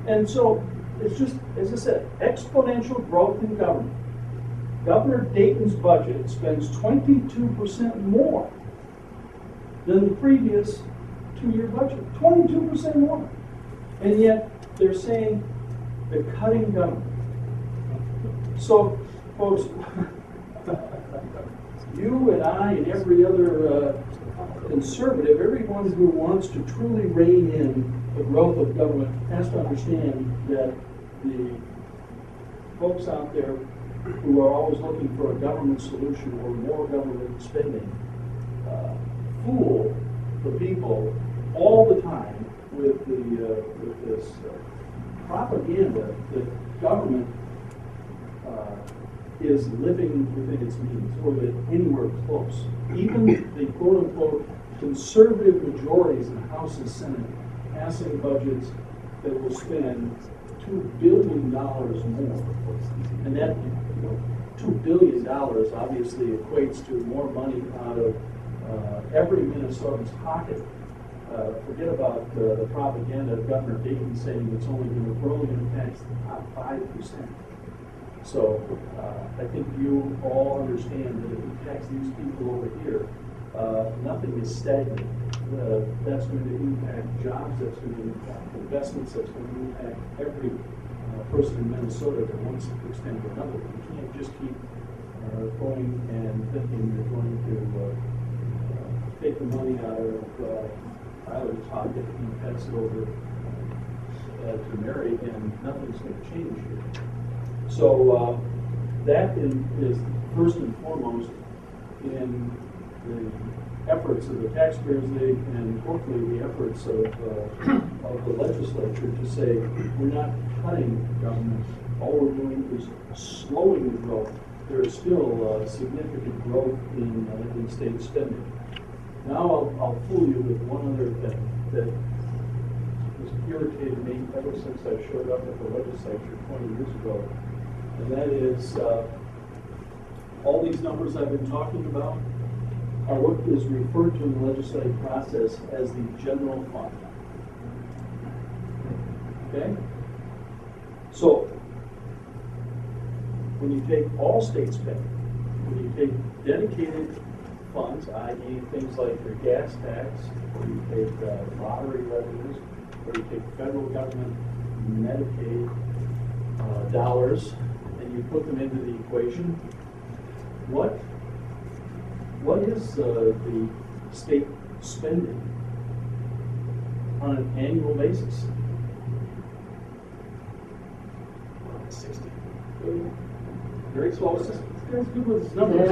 And so it's just, as I said, exponential growth in government. Governor Dayton's budget spends 22% more than the previous 2-year budget. 22% more. And yet they're saying they're cutting government. So, folks, you and I and every other conservative, everyone who wants to truly rein in the growth of government has to understand that the folks out there who are always looking for a government solution or more government spending fool the people all the time with this propaganda that government is living within its means, or that anywhere close. Even the quote-unquote conservative majorities in the House and Senate passing budgets that will spend $2 billion more. And that, $2 billion obviously equates to more money out of every Minnesotan's pocket. Forget about the propaganda of Governor Dayton saying it's only going to tax the top 5%. So I think you all understand that if you tax these people over here, nothing is stagnant. That's going to impact jobs, that's going to impact investments, that's going to impact every person in Minnesota that wants to extend to another. You can't just keep going and thinking you're going to take the money out of Tyler's pocket and pass it over to Mary, and nothing's going to change here. So that is first and foremost in the efforts of the Taxpayers League and hopefully the efforts of the legislature to say we're not cutting government. All we're doing is slowing the growth. There is still significant growth in state spending. Now I'll fool you with one other thing that has irritated me ever since I showed up at the legislature 20 years ago. And that is all these numbers I've been talking about are what is referred to in the legislative process as the general fund. Okay? So, when you take all state spending, when you take dedicated funds, i.e. things like your gas tax, or you take lottery revenues, or you take federal government Medicaid dollars, and you put them into the equation, what is the state spending on an annual basis? 60 billion. Very close. That's good with his numbers.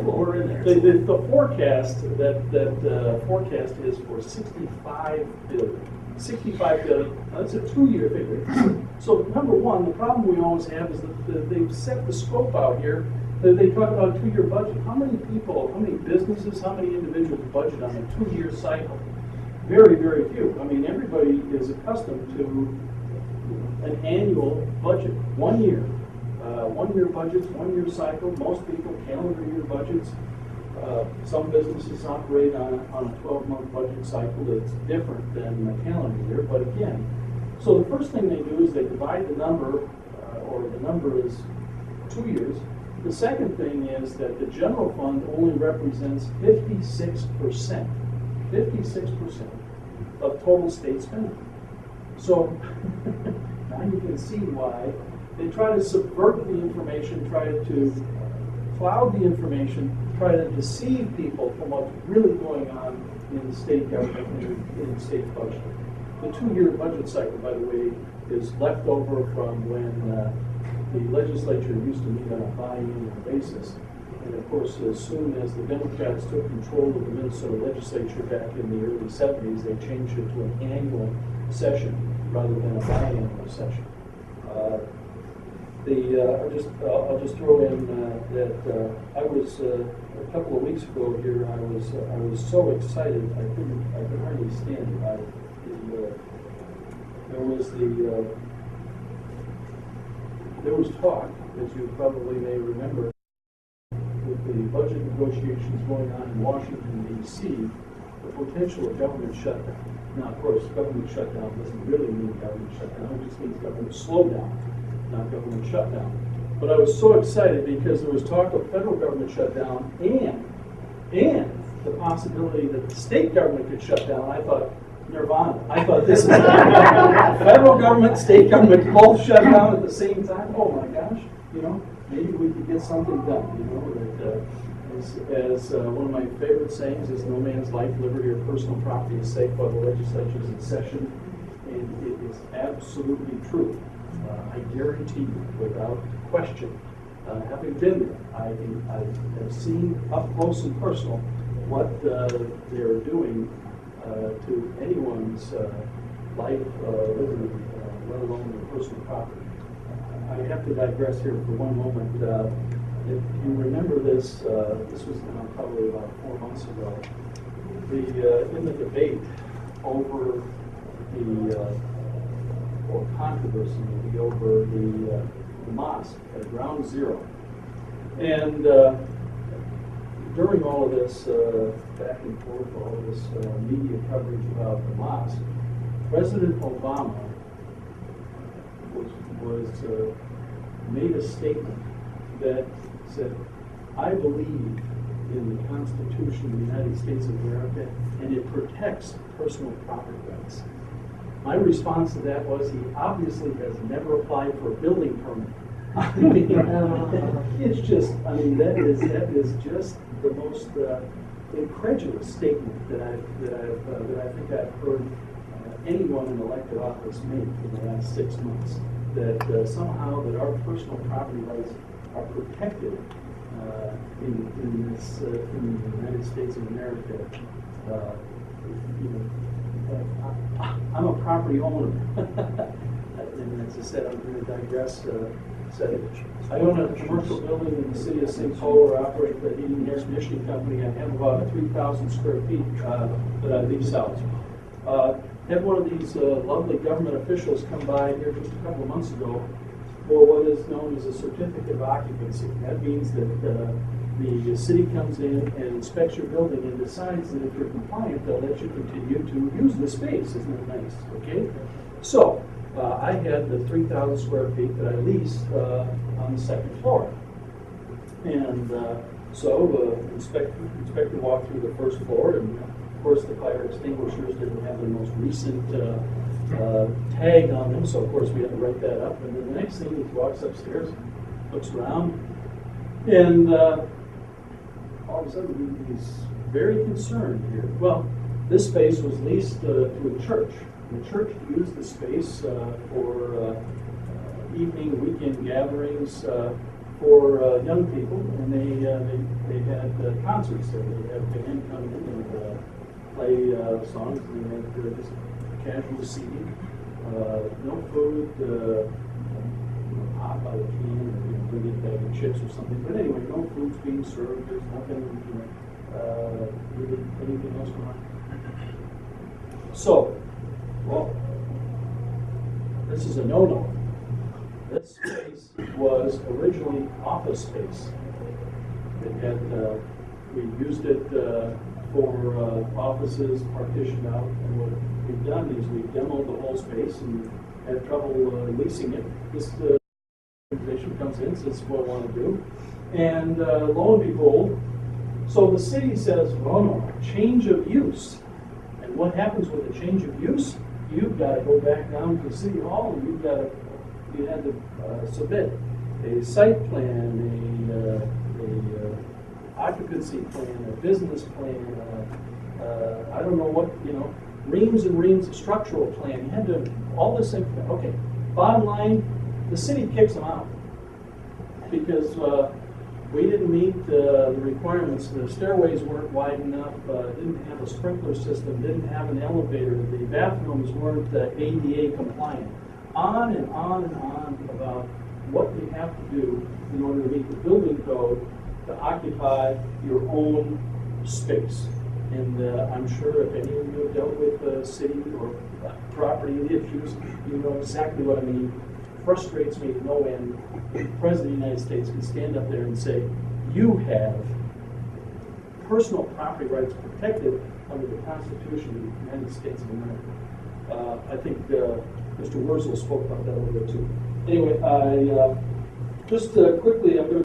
We're in there. The forecast that forecast is for 65 billion. 65 billion. Now, that's a 2-year figure. So number one, the problem we always have is that they've set the scope out here. That they talk about a 2-year budget. How many people, how many businesses, how many individuals budget on a 2-year cycle? Very, very few. I mean, everybody is accustomed to an annual budget, 1 year. 1-year budgets, 1-year cycle. Most people calendar year budgets. Some businesses operate on a 12-month budget cycle that's different than a calendar year. But again, so the first thing they do is they divide the number, or the number is 2 years. The second thing is that the general fund only represents 56%, 56% of total state spending. So now you can see why they try to subvert the information, try to cloud the information, try to deceive people from what's really going on in the state government and in the state budget. The 2-year budget cycle, by the way, is left over from when the legislature used to meet on a biannual basis. And of course, as soon as the Democrats took control of the Minnesota legislature back in the early 70s, they changed it to an annual session rather than a biannual session. I'll just throw in that I was a couple of weeks ago here. I was so excited I could hardly stand it. There was talk, as you probably may remember, with the budget negotiations going on in Washington D.C., the potential of government shutdown. Now, of course, government shutdown doesn't really mean government shutdown, it just means government slowdown, not government shutdown. But I was so excited because there was talk of federal government shutdown and the possibility that the state government could shut down. I thought, nirvana. I thought this is federal government, state government both shut down at the same time. Oh my gosh, you know, maybe we could get something done, you know, that as one of my favorite sayings is, no man's life, liberty, or personal property is safe while the legislature is in session, and it is absolutely true. I guarantee you, without question, having been there, I have seen up close and personal what they're doing to anyone's life, liberty, let alone their personal property. I have to digress here for one moment. If you remember this, this was now probably about 4 months ago. In the debate over or controversy maybe over the mosque at Ground Zero, and during all of this back and forth, all of this media coverage about the mosque, President Obama was made a statement that said, "I believe in the Constitution of the United States of America, and it protects personal property rights." My response to that was, he obviously has never applied for a building permit. I mean, it's just, I mean, that is just the most incredulous statement that I think I've heard anyone in elected office make in the last 6 months. That somehow that our personal property rights are protected in the United States of America. You know, I'm a property owner, and as I said, I'm going to digress. I own a commercial building in the city of St. Paul where I operate the heating and air conditioning company. I have about 3,000 square feet that I lease out. Had one of these lovely government officials come by here just a couple of months ago for what is known as a certificate of occupancy. That means that the city comes in and inspects your building and decides that if you're compliant, they'll let you continue to use the space. Isn't that nice? Okay? So, I had the 3,000 square feet that I leased on the second floor. And so inspector walked through the first floor, and of course the fire extinguishers didn't have the most recent tag on them, so of course we had to write that up. And then the next thing, he walks upstairs, looks around, and all of a sudden he's very concerned here. Well, this space was leased to a church. The church used the space for evening, weekend gatherings for young people, and they had concerts there. They had a band come in and play songs, and they had just casual seating, no food, hot by the can, or bring in a bag of chips or something. But anyway, no food's being served. There's nothing, really anything else going on. So, well, this is a no-no. This space was originally office space. It had, we used it for offices partitioned out, and what we've done is we've demoed the whole space and had trouble leasing it. This organization comes in, says what I want to do, and lo and behold, so the city says, well, no, change of use. And what happens with a change of use? You've got to go back down to City Hall, and you had to submit a site plan, a occupancy plan, a business plan, I don't know what, reams and reams of structural plan. You had to, all this information. Okay, bottom line, the city kicks them out because we didn't meet the requirements. The stairways weren't wide enough, didn't have a sprinkler system, didn't have an elevator, the bathrooms weren't ADA compliant. On and on and on about what you have to do in order to meet the building code to occupy your own space. And I'm sure if any of you have dealt with city or property issues, you know exactly what I mean. Frustrates me to no end. The President of the United States can stand up there and say, you have personal property rights protected under the Constitution of the United States of America. I think Mr. Wurzel spoke about that a little bit too. Anyway, just quickly, I'm going to